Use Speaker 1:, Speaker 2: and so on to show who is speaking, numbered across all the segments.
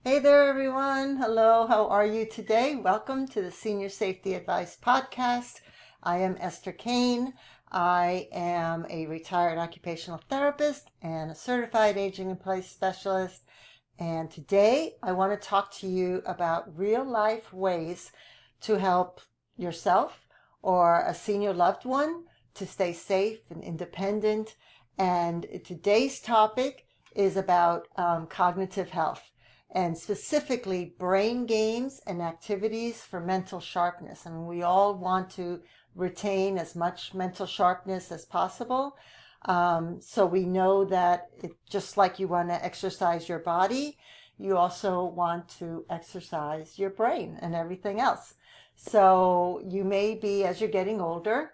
Speaker 1: Hey there, everyone. Hello, how are you today? Welcome to the Senior Safety Advice Podcast. I am Esther Kane. I am a retired occupational therapist and a certified aging in place specialist. And today I want to talk to you about real life ways to help yourself or a senior loved one to stay safe and independent. And today's topic is about cognitive health, and specifically brain games and activities for mental sharpness. I mean, we all want to retain as much mental sharpness as possible. So we know that just like you want to exercise your body, you also want to exercise your brain and everything else. So you may be, as you're getting older,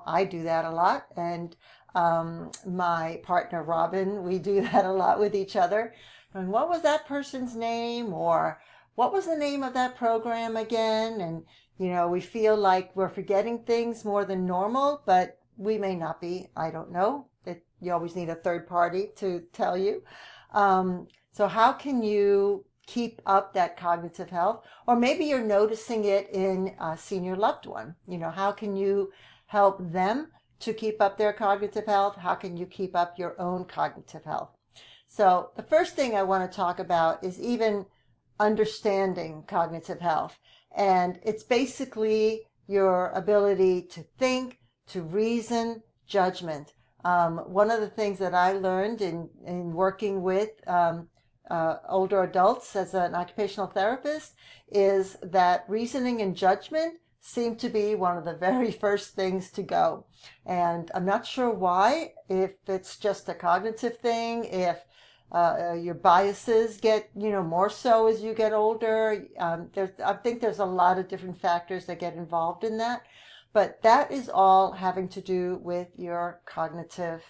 Speaker 1: I do that a lot. And my partner, Robin, we do that a lot with each other. And what was that person's name? Or what was the name of that program again? And, we feel like we're forgetting things more than normal, but we may not be. I don't know. You always need a third party to tell you. So how can you keep up that cognitive health? Or maybe you're noticing it in a senior loved one. How can you help them to keep up their cognitive health? How can you keep up your own cognitive health? So the first thing I want to talk about is even understanding cognitive health. And it's basically your ability to think, to reason, judgment. One of the things that I learned in working with older adults as an occupational therapist is that reasoning and judgment seem to be one of the very first things to go. And I'm not sure why, if it's just a cognitive thing, if your biases get, more so as you get older. I think there's a lot of different factors that get involved in that. But that is all having to do with your cognitive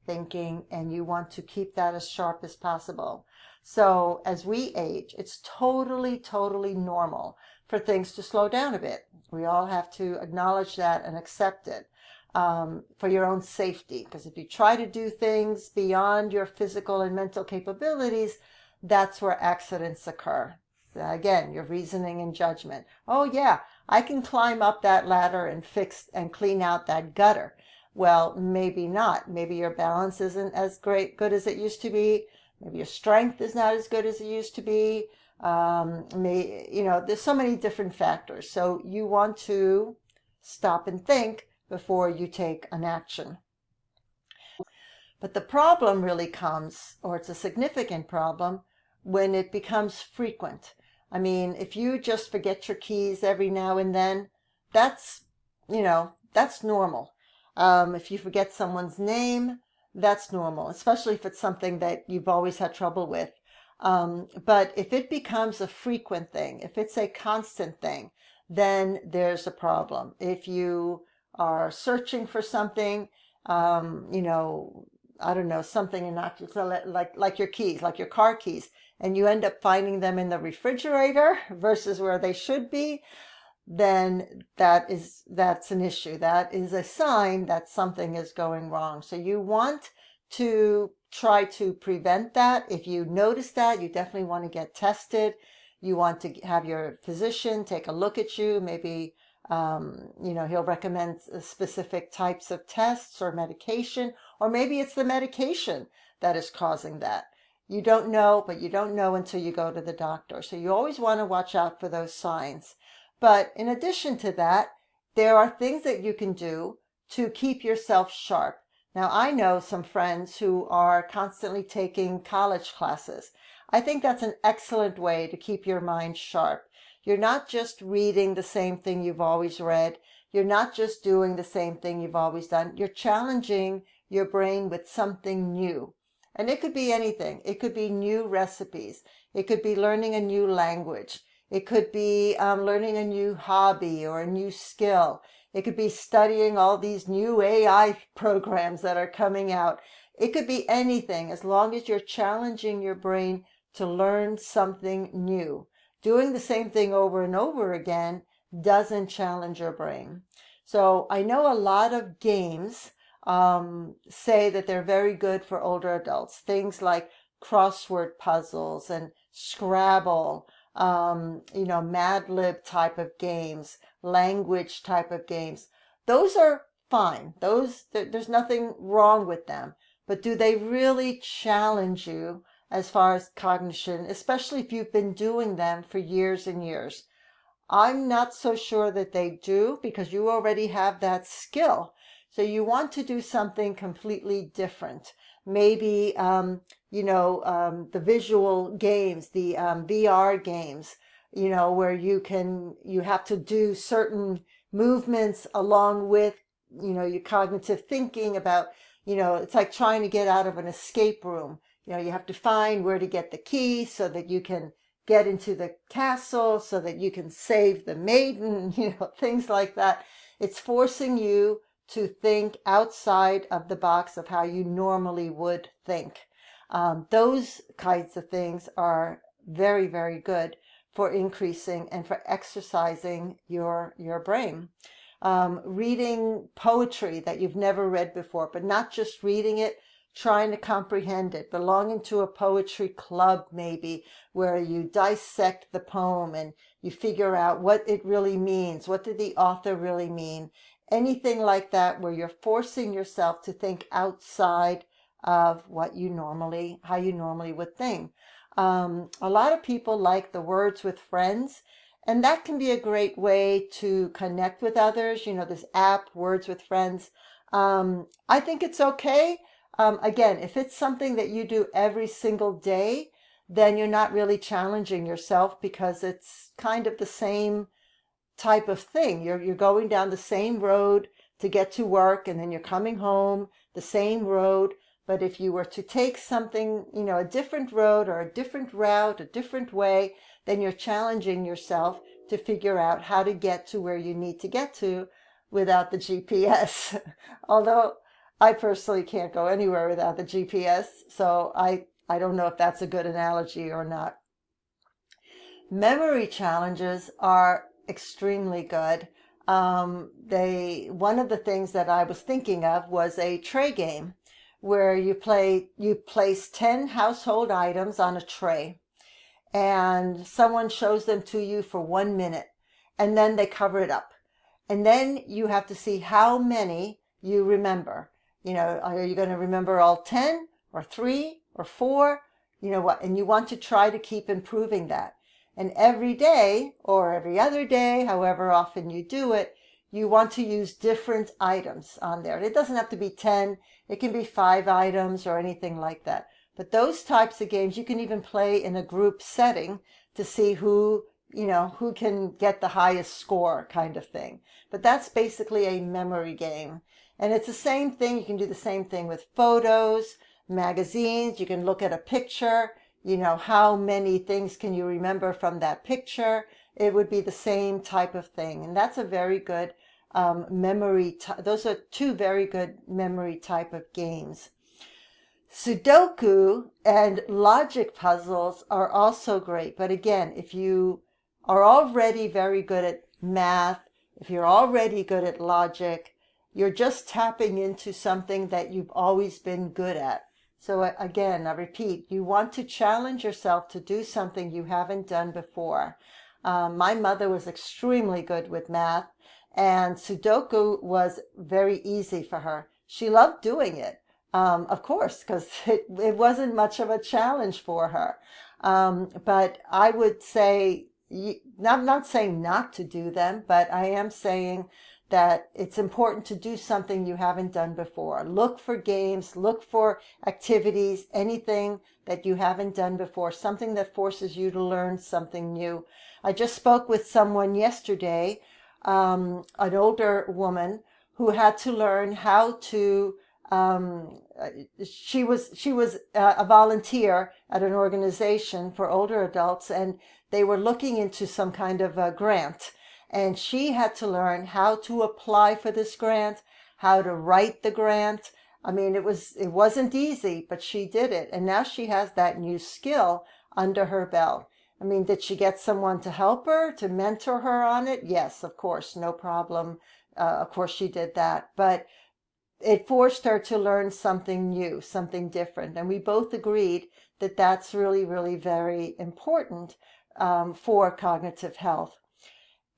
Speaker 1: thinking, and you want to keep that as sharp as possible. So as we age, it's totally, totally normal for things to slow down a bit. We all have to acknowledge that and accept it. For your own safety, because if you try to do things beyond your physical and mental capabilities, that's where accidents occur. Again, your reasoning and judgment. Oh yeah, I can climb up that ladder and fix and clean out that gutter. Well, maybe not. Maybe your balance isn't as good as it used to be. Maybe your strength is not as good as it used to be. There's so many different factors. So you want to stop and think before you take an action. But the problem really comes, or it's a significant problem, when it becomes frequent. I mean, if you just forget your keys every now and then, that's normal. If you forget someone's name, that's normal, especially if it's something that you've always had trouble with. But if it becomes a frequent thing, if it's a constant thing, then there's a problem. If you are searching for something, I don't know, something innocuous, like your keys, like your car keys, and you end up finding them in the refrigerator versus where they should be, then that's an issue. That is a sign that something is going wrong. So you want to try to prevent that. If you notice that, you definitely want to get tested. You want to have your physician take a look at you, maybe he'll recommend specific types of tests or medication, or maybe it's the medication that is causing that. You don't know, but you don't know until you go to the doctor. So you always want to watch out for those signs. But in addition to that, there are things that you can do to keep yourself sharp. Now, I know some friends who are constantly taking college classes. I think that's an excellent way to keep your mind sharp. You're not just reading the same thing you've always read. You're not just doing the same thing you've always done. You're challenging your brain with something new. And it could be anything. It could be new recipes. It could be learning a new language. It could be learning a new hobby or a new skill. It could be studying all these new AI programs that are coming out. It could be anything, as long as you're challenging your brain to learn something new. Doing the same thing over and over again doesn't challenge your brain. So I know a lot of games say that they're very good for older adults. Things like crossword puzzles and Scrabble, Mad Lib type of games, language type of games. Those are fine. There's nothing wrong with them. But do they really challenge you as far as cognition, especially if you've been doing them for years and years? I'm not so sure that they do, because you already have that skill. So you want to do something completely different. Maybe, the visual games, the VR games, where you have to do certain movements along with, your cognitive thinking about, it's like trying to get out of an escape room. You have to find where to get the key so that you can get into the castle, so that you can save the maiden, things like that. It's forcing you to think outside of the box of how you normally would think. Those kinds of things are very, very good for increasing and for exercising your brain. Reading poetry that you've never read before, but not just reading it, trying to comprehend it, belonging to a poetry club maybe, where you dissect the poem and you figure out what it really means. What did the author really mean? Anything like that, where you're forcing yourself to think outside of how you normally would think. A lot of people like the Words with Friends, and that can be a great way to connect with others. This app, Words with Friends. I think it's okay. Again, if it's something that you do every single day, then you're not really challenging yourself, because it's kind of the same type of thing. You're going down the same road to get to work, and then you're coming home the same road. But if you were to take something, a different road or a different route, a different way, then you're challenging yourself to figure out how to get to where you need to get to without the GPS. Although I personally can't go anywhere without the GPS, so I don't know if that's a good analogy or not. Memory challenges are extremely good. One of the things that I was thinking of was a tray game, where you place 10 household items on a tray, and someone shows them to you for 1 minute, and then they cover it up. And then you have to see how many you remember. Are you going to remember all 10 or 3 or 4? And you want to try to keep improving that. And every day or every other day, however often you do it, you want to use different items on there. And it doesn't have to be 10. It can be 5 items or anything like that. But those types of games you can even play in a group setting to see who can get the highest score, kind of thing. But that's basically a memory game. And it's the same thing. You can do the same thing with photos, magazines. You can look at a picture. How many things can you remember from that picture? It would be the same type of thing. And that's a very good those are 2 very good memory type of games. Sudoku and logic puzzles are also great. But again, if you are already very good at math, if you're already good at logic, you're just tapping into something that you've always been good at. So again, I repeat, you want to challenge yourself to do something you haven't done before. My mother was extremely good with math, and Sudoku was very easy for her. She loved doing it, of course, because it wasn't much of a challenge for her. But I would say, I'm not saying not to do them, but I am saying that it's important to do something you haven't done before. Look for games, look for activities, anything that you haven't done before, something that forces you to learn something new. I just spoke with someone yesterday, an older woman who had to learn how to, she was a volunteer at an organization for older adults, and they were looking into some kind of a grant. And she had to learn how to apply for this grant, how to write the grant. I mean, it wasn't easy, but she did it. And now she has that new skill under her belt. I mean, did she get someone to help her, to mentor her on it? Yes, of course, no problem. Of course she did that. But it forced her to learn something new, something different. And we both agreed that that's really, really very important for cognitive health.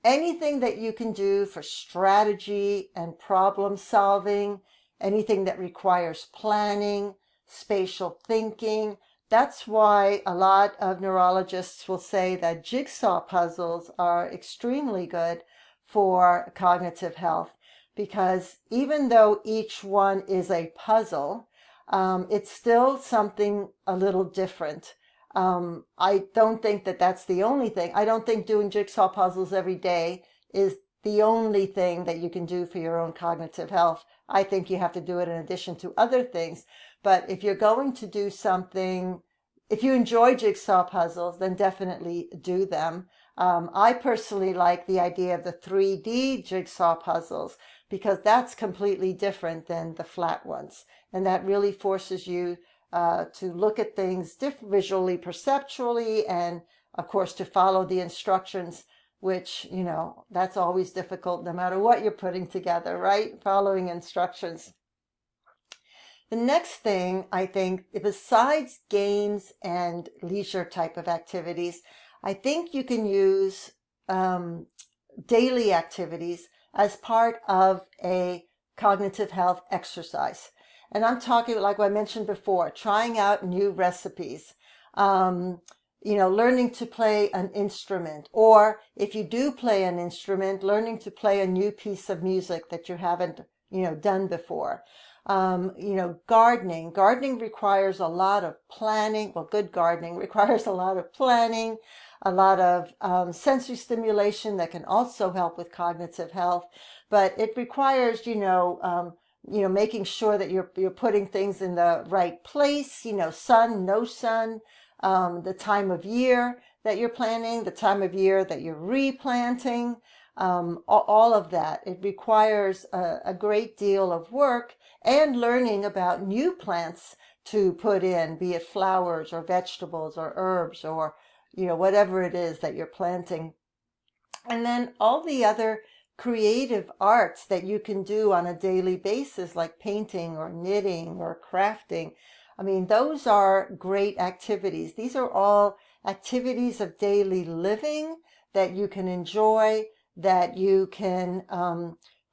Speaker 1: Anything that you can do for strategy and problem solving, anything that requires planning, spatial thinking. That's why a lot of neurologists will say that jigsaw puzzles are extremely good for cognitive health, because even though each one is a puzzle, it's still something a little different. I don't think that that's the only thing. I don't think doing jigsaw puzzles every day is the only thing that you can do for your own cognitive health. I think you have to do it in addition to other things. But if you're going to do something, if you enjoy jigsaw puzzles, then definitely do them. I personally like the idea of the 3D jigsaw puzzles, because that's completely different than the flat ones. And that really forces you to look at things visually, perceptually, and of course to follow the instructions, which, that's always difficult no matter what you're putting together, right? Following instructions. The next thing, I think, besides games and leisure type of activities, I think you can use daily activities as part of a cognitive health exercise. And I'm talking, like I mentioned before, trying out new recipes, learning to play an instrument, or if you do play an instrument, learning to play a new piece of music that you haven't, done before. Gardening. Gardening requires a lot of planning. Well, good gardening requires a lot of planning, a lot of sensory stimulation that can also help with cognitive health. But it requires, making sure that you're putting things in the right place, sun, no sun, the time of year that you're planting, the time of year that you're replanting, all of that. It requires a great deal of work and learning about new plants to put in, be it flowers or vegetables or herbs or, whatever it is that you're planting. And then all the other creative arts that you can do on a daily basis, like painting or knitting or crafting. I mean, those are great activities. These are all activities of daily living that you can enjoy, that you can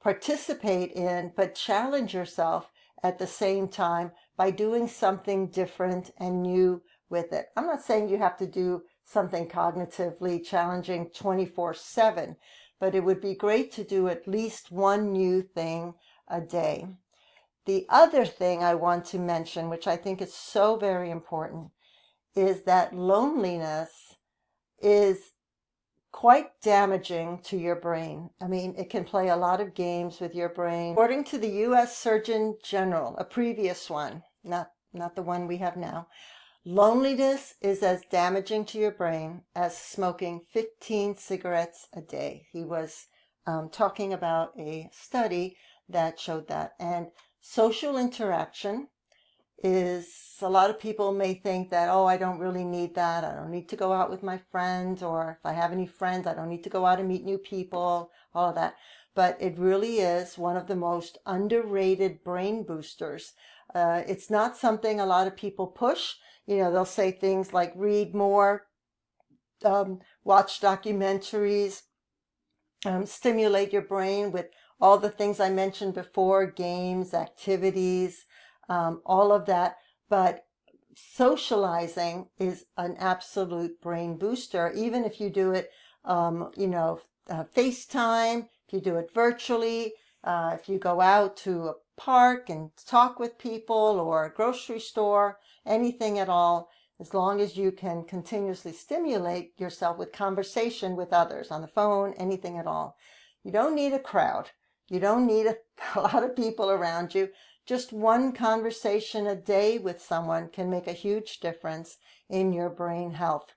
Speaker 1: participate in, but challenge yourself at the same time by doing something different and new with it. I'm not saying you have to do something cognitively challenging 24/7, but it would be great to do at least one new thing a day. The other thing I want to mention, which I think is so very important, is that loneliness is quite damaging to your brain. I mean, it can play a lot of games with your brain. According to the U.S. Surgeon General, a previous one, not the one we have now, loneliness is as damaging to your brain as smoking 15 cigarettes a day. He was talking about a study that showed that. And social interaction is, a lot of people may think that, oh, I don't really need that. I don't need to go out with my friends, or if I have any friends, I don't need to go out and meet new people, all of that. But it really is one of the most underrated brain boosters. It's not something a lot of people push. They'll say things like read more, watch documentaries, stimulate your brain with all the things I mentioned before, games, activities, all of that. But socializing is an absolute brain booster, even if you do it, FaceTime, if you do it virtually, if you go out to a park and talk with people, or a grocery store, anything at all, as long as you can continuously stimulate yourself with conversation with others on the phone, anything at all. You don't need a crowd. You don't need a lot of people around you. Just one conversation a day with someone can make a huge difference in your brain health.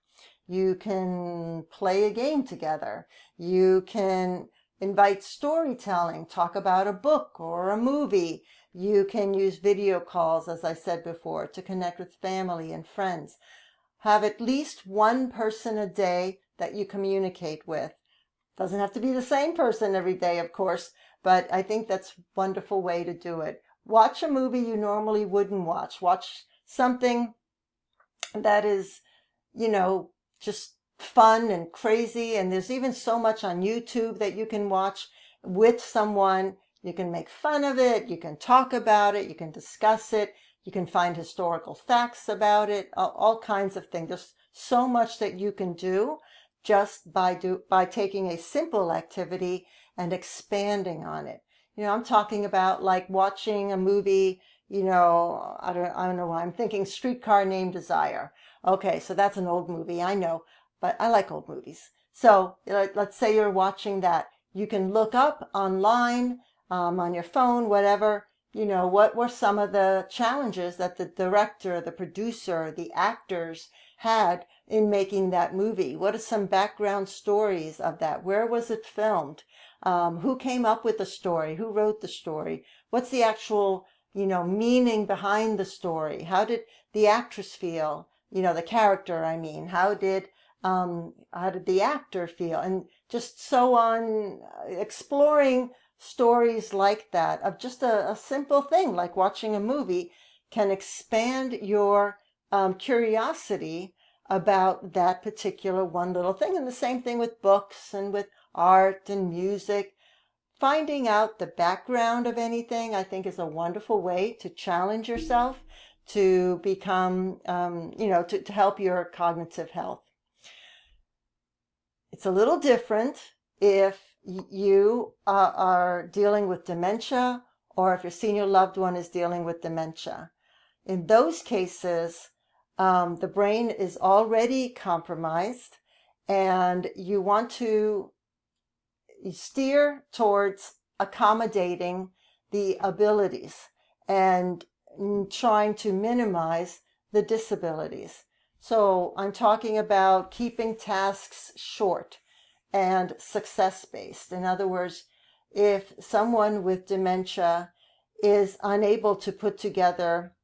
Speaker 1: You can play a game together. You can invite storytelling, talk about a book or a movie. You can use video calls, as I said before, to connect with family and friends. Have at least one person a day that you communicate with. Doesn't have to be the same person every day, of course, but I think that's a wonderful way to do it. Watch a movie you normally wouldn't watch. Watch something that is, just fun and crazy. And there's even so much on YouTube that you can watch with someone. You can make fun of it. You can talk about it. You can discuss it. You can find historical facts about it, all kinds of things. There's so much that you can do just by taking a simple activity and expanding on it. I'm talking about like watching a movie, I don't know why I'm thinking Streetcar Named Desire. Okay, so that's an old movie, I know, but I like old movies. So let's say you're watching that. You can look up online, on your phone, whatever, what were some of the challenges that the director, the producer, the actors had in making that movie? What are some background stories of that? Where was it filmed? Who came up with the story? Who wrote the story? What's the actual, meaning behind the story? How did the actress feel? The character, I mean. How did the actor feel? And just so on, exploring stories like that of just a simple thing like watching a movie can expand your curiosity about that particular one little thing. And the same thing with books and with art and music. Finding out the background of anything, I think, is a wonderful way to challenge yourself to become, to help your cognitive health. It's a little different if you are dealing with dementia or if your senior loved one is dealing with dementia. In those cases, the brain is already compromised and you want to steer towards accommodating the abilities and trying to minimize the disabilities. So I'm talking about keeping tasks short and success-based. In other words, if someone with dementia is unable to put together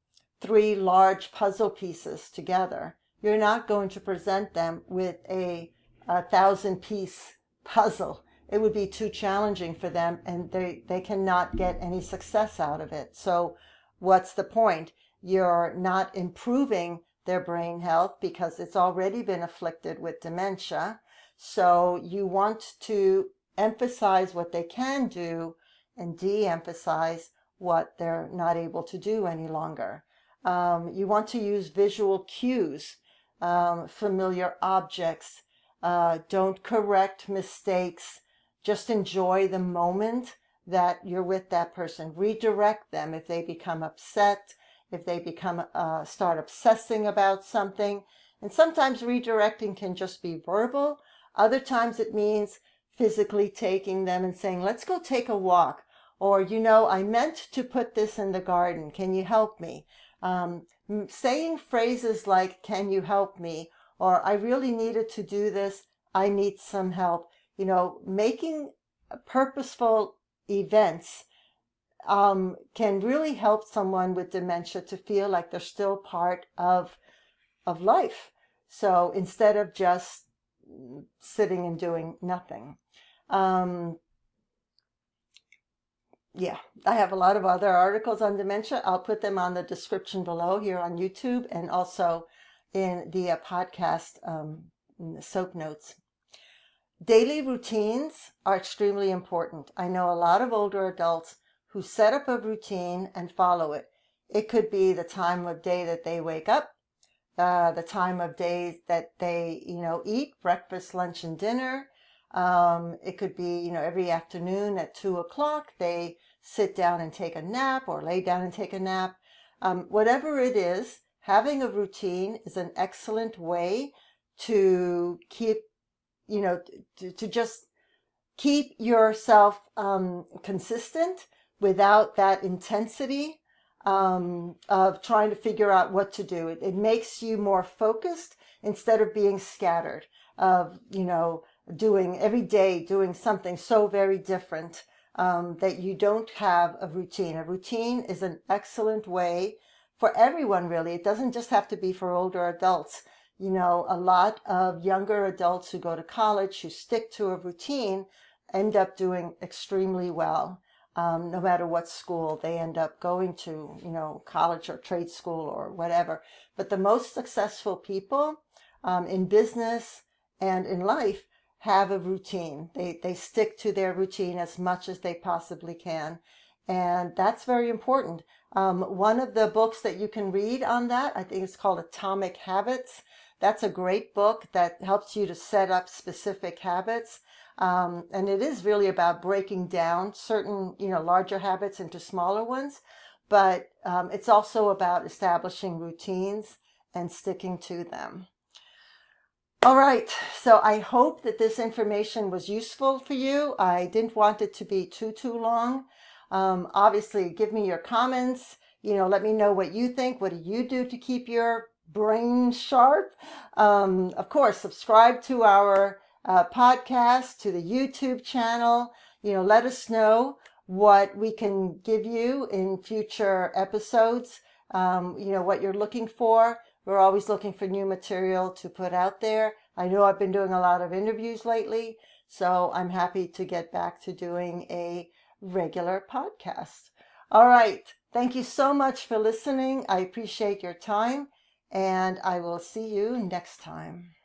Speaker 1: 3 large puzzle pieces together, you're not going to present them with a 1,000-piece puzzle. It would be too challenging for them and they cannot get any success out of it. So what's the point? You're not improving their brain health because it's already been afflicted with dementia. So you want to emphasize what they can do and de-emphasize what they're not able to do any longer. You want to use visual cues, familiar objects. Don't correct mistakes. Just enjoy the moment that you're with that person. Redirect them if they become upset, if they start obsessing about something. And sometimes redirecting can just be verbal. Other times it means physically taking them and saying, let's go take a walk. Or, I meant to put this in the garden. Can you help me? Saying phrases like, can you help me? Or I really needed to do this. I need some help. Making purposeful events can really help someone with dementia to feel like they're still part of life. So instead of just sitting and doing nothing. Yeah, I have a lot of other articles on dementia. I'll put them on the description below here on YouTube and also in the podcast in the soap notes. Daily routines are extremely important. I know a lot of older adults who set up a routine and follow it. It could be the time of day that they wake up, the time of day that they, eat breakfast, lunch, and dinner. It could be, every afternoon at 2:00, they sit down and take a nap or lay down and take a nap. Whatever it is, having a routine is an excellent way to keep, to just keep yourself consistent without that intensity of trying to figure out what to do. It makes you more focused instead of being scattered, of, doing something so very different that you don't have a routine. A routine is an excellent way for everyone, really. It doesn't just have to be for older adults. A lot of younger adults who go to college, who stick to a routine, end up doing extremely well. no matter what school they end up going to, college or trade school or whatever. But the most successful people in business and in life have a routine. They stick to their routine as much as they possibly can. And that's very important. One of the books that you can read on that, I think it's called Atomic Habits. That's a great book that helps you to set up specific habits. And it is really about breaking down certain, larger habits into smaller ones. But it's also about establishing routines and sticking to them. All right, so I hope that this information was useful for you. I didn't want it to be too long. Obviously, give me your comments. Let me know what you think. What do you do to keep your brain sharp? Of course, subscribe to our podcast, to the YouTube channel. Let us know what we can give you in future episodes. What you're looking for. We're always looking for new material to put out there. I know I've been doing a lot of interviews lately, so I'm happy to get back to doing a regular podcast. All right. Thank you so much for listening. I appreciate your time, and I will see you next time.